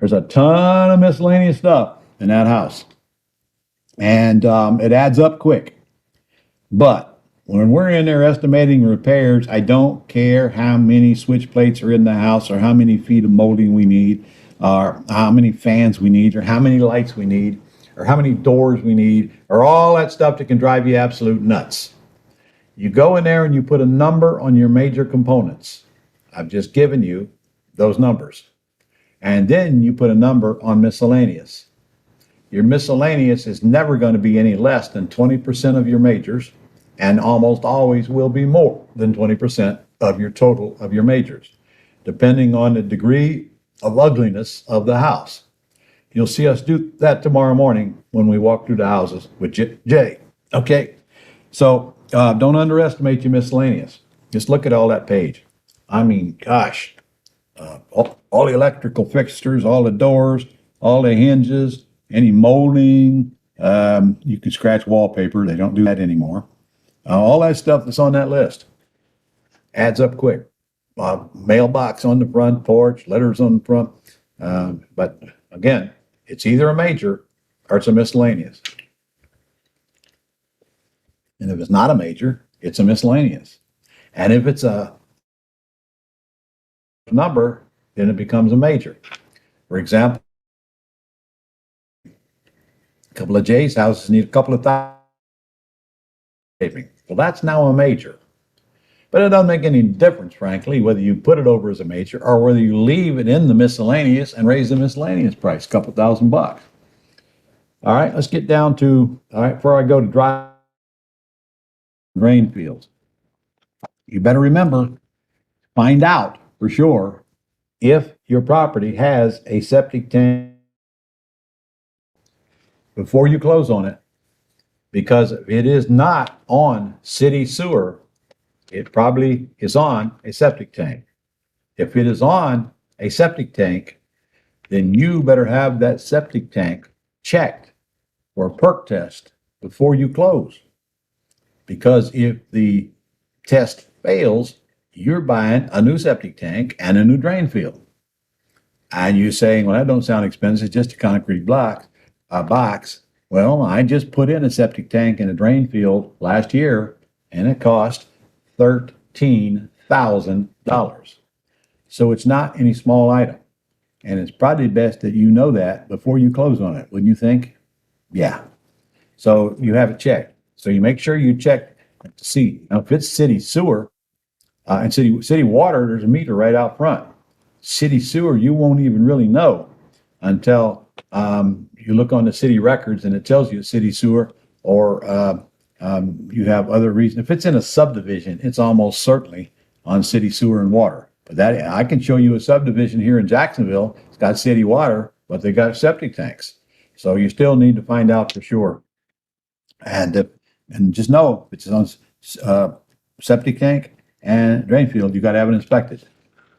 There's a ton of miscellaneous stuff in that house. And it adds up quick. But when we're in there estimating repairs, I don't care how many switch plates are in the house or how many feet of molding we need or how many fans we need or how many lights we need or how many doors we need or all that stuff that can drive you absolute nuts. You go in there and you put a number on your major components. I've just given you those numbers. And then you put a number on miscellaneous. Your miscellaneous is never going to be any less than 20% of your majors, and almost always will be more than 20% of your total of your majors, depending on the degree of ugliness of the house. You'll see us do that tomorrow morning when we walk through the houses with Jay. Okay? So don't underestimate your miscellaneous. Just look at all that page. I mean, gosh, all the electrical fixtures, all the doors, all the hinges, any molding. You can scratch wallpaper. They don't do that anymore. All that stuff that's on that list adds up quick. Mailbox on the front porch, letters on the front. But again, it's either a major or it's a miscellaneous. And if it's not a major, it's a miscellaneous. And if it's a number, then it becomes a major. For example, a couple of Jay's houses need a couple of thousand. Well, that's now a major. But it doesn't make any difference, frankly, whether you put it over as a major or whether you leave it in the miscellaneous and raise the miscellaneous price, a couple $1,000. All right, let's get down to, all right, before I go to dry drain fields. You better remember, find out for sure if your property has a septic tank before you close on it, because if it is not on city sewer, it probably is on a septic tank. If it is on a septic tank, then you better have that septic tank checked for a perk test before you close. Because if the test fails, you're buying a new septic tank and a new drain field. And you're saying, well, that don't sound expensive, just a concrete box. Well, I just put in a septic tank and a drain field last year, and it cost $13,000. So it's not any small item. And it's probably best that you know that before you close on it, wouldn't you think? Yeah. So you have it checked. So you make sure you check to see. Now, if it's city sewer and city water, there's a meter right out front. City sewer, you won't even really know until you look on the city records and it tells you it's city sewer, or you have other reason. If it's in a subdivision, it's almost certainly on city sewer and water. But that, I can show you a subdivision here in Jacksonville. It's got city water, but they got septic tanks. So you still need to find out for sure. And just know if it's on septic tank and drain field, you got to have it inspected.